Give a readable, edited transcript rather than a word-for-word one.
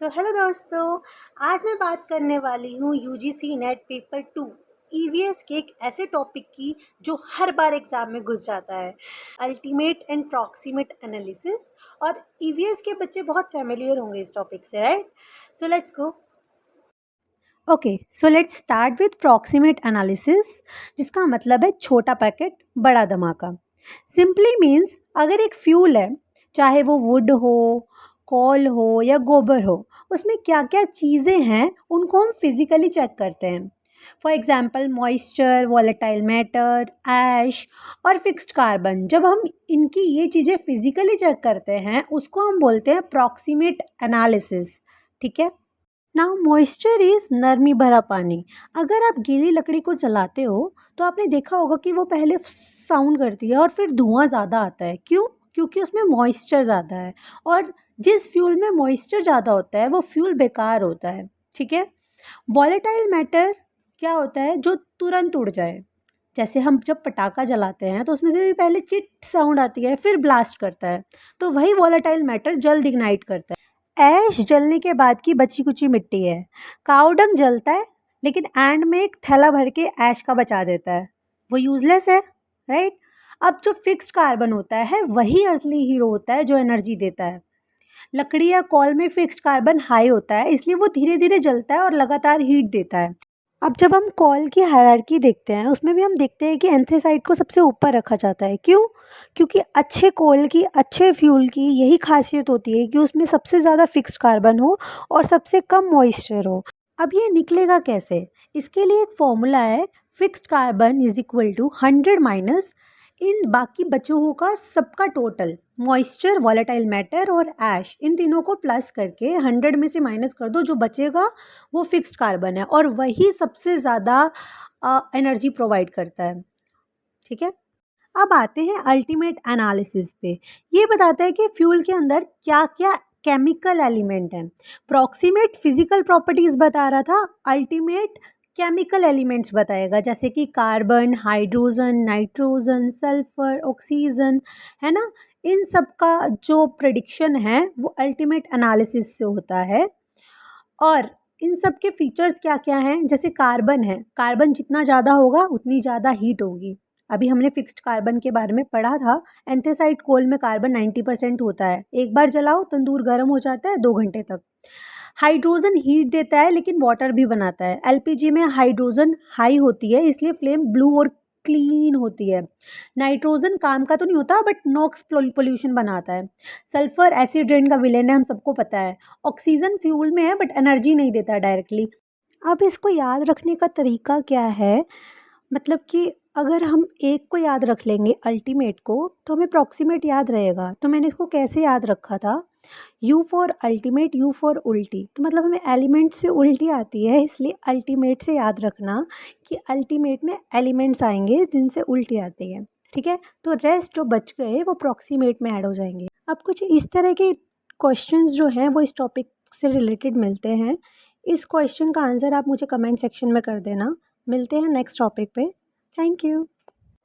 Hello दोस्तों। आज मैं बात करने वाली हूँ यूजीसी नेट पेपर 2 ईवीएस के एक ऐसे टॉपिक की जो हर बार एग्जाम में घुस जाता है, अल्टीमेट एंड प्रॉक्सिमेट एनालिसिस। और ईवीएस के बच्चे बहुत फेमिलियर होंगे इस टॉपिक से, right? So let's go. Okay, so let's start with proximate analysis, जिसका मतलब है छोटा पैकेट बड़ा धमाका। सिंपली मीन्स अगर एक फ्यूल है, चाहे वो वुड हो, कॉल हो या गोबर हो, उसमें क्या क्या चीज़ें हैं उनको हम फिज़िकली चेक करते हैं। For example moisture, volatile matter, ash और फिक्स्ड कार्बन। जब हम इनकी ये चीज़ें फिज़िकली चेक करते हैं उसको हम बोलते हैं प्रॉक्सिमेट एनालिसिस। ठीक है। नाउ मॉइस्चर इज़ नरमी भरा पानी। अगर आप गीली लकड़ी को जलाते हो तो आपने देखा होगा कि वो पहले साउंड करती है और फिर धुआं ज़्यादा आता है। क्यों? क्योंकि उसमें मॉइस्चर ज़्यादा है, और जिस फ्यूल में मॉइस्चर ज़्यादा होता है वो फ्यूल बेकार होता है। ठीक है। वॉलेटाइल मैटर क्या होता है? जो तुरंत उड़ जाए। जैसे हम जब पटाखा जलाते हैं तो उसमें से भी पहले चिट साउंड आती है, फिर ब्लास्ट करता है, तो वही वॉलेटाइल मैटर जल्द इग्नाइट करता है। ऐश जलने के बाद की बची कुची मिट्टी है। कावडंग जलता है लेकिन एंड में एक थैला भर के ऐश का बचा देता है, वो यूजलेस है, राइट? अब जो फिक्स्ड कार्बन होता है वही असली हीरो होता है जो एनर्जी देता है। लकड़ी या कॉल में फिक्स्ड कार्बन हाई होता है, इसलिए वो धीरे धीरे जलता है और लगातार हीट देता है। अब जब हम कॉल की हायरार्की देखते हैं उसमें भी हम देखते हैं कि एंथ्रेसाइट को सबसे ऊपर रखा जाता है। क्यों? क्योंकि अच्छे कॉल की, अच्छे फ्यूल की यही खासियत होती है कि उसमें सबसे ज़्यादा फिक्स्ड कार्बन हो और सबसे कम मॉइस्चर हो। अब ये निकलेगा कैसे? इसके लिए एक फॉर्मूला है, fixed carbon is equal to 100 minus इन बाकी बचे हुए का सबका टोटल, मॉइस्चर, वॉलेटाइल मैटर और ऐश, इन तीनों को प्लस करके 100 में से माइनस कर दो, जो बचेगा वो फिक्स्ड कार्बन है और वही सबसे ज़्यादा एनर्जी प्रोवाइड करता है। ठीक है। अब आते हैं अल्टीमेट एनालिसिस पे। ये बताता है कि फ्यूल के अंदर क्या क्या केमिकल एलिमेंट हैं। प्रॉक्सिमेट फिजिकल प्रॉपर्टीज बता रहा था, अल्टीमेट केमिकल एलिमेंट्स बताएगा, जैसे कि carbon, hydrogen, nitrogen, sulphur, oxygen, है ना। इन सब का जो प्रेडिक्शन है वो अल्टीमेट एनालिसिस से होता है। और इन सब के फीचर्स क्या क्या हैं? जैसे कार्बन है, कार्बन जितना ज़्यादा होगा उतनी ज़्यादा हीट होगी। अभी हमने फिक्स्ड कार्बन के बारे में पढ़ा था। एंथ्रेसाइट कोल में कार्बन 90% होता है, एक बार जलाओ तंदूर गर्म हो जाता है 2 घंटे तक। हाइड्रोजन हीट देता है लेकिन वाटर भी बनाता है। एलपीजी में हाइड्रोजन हाई होती है, इसलिए फ्लेम ब्लू और क्लीन होती है। नाइट्रोजन काम का तो नहीं होता बट नॉक्स पोल्यूशन बनाता है। सल्फर एसिड रेन का विलेन है, हम सबको पता है। ऑक्सीजन फ्यूल में है बट एनर्जी नहीं देता डायरेक्टली। अब इसको याद रखने का तरीका क्या है? मतलब कि अगर हम एक को याद रख लेंगे अल्टीमेट को तो हमें प्रॉक्सिमेट याद रहेगा। तो मैंने इसको कैसे याद रखा था? You for ultimate, you for उल्टी। तो मतलब हमें एलिमेंट से उल्टी आती है, इसलिए अल्टीमेट से याद रखना कि अल्टीमेट में एलिमेंट्स आएंगे जिनसे उल्टी आती है। ठीक है। तो रेस्ट जो बच गए वो प्रॉक्सिमेट में ऐड हो जाएंगे। अब कुछ इस तरह के क्वेश्चंस जो हैं वो इस टॉपिक से रिलेटेड मिलते हैं। इस क्वेश्चन का आंसर आप मुझे कमेंट सेक्शन में कर देना। मिलते हैं नेक्स्ट टॉपिक पे। Thank you.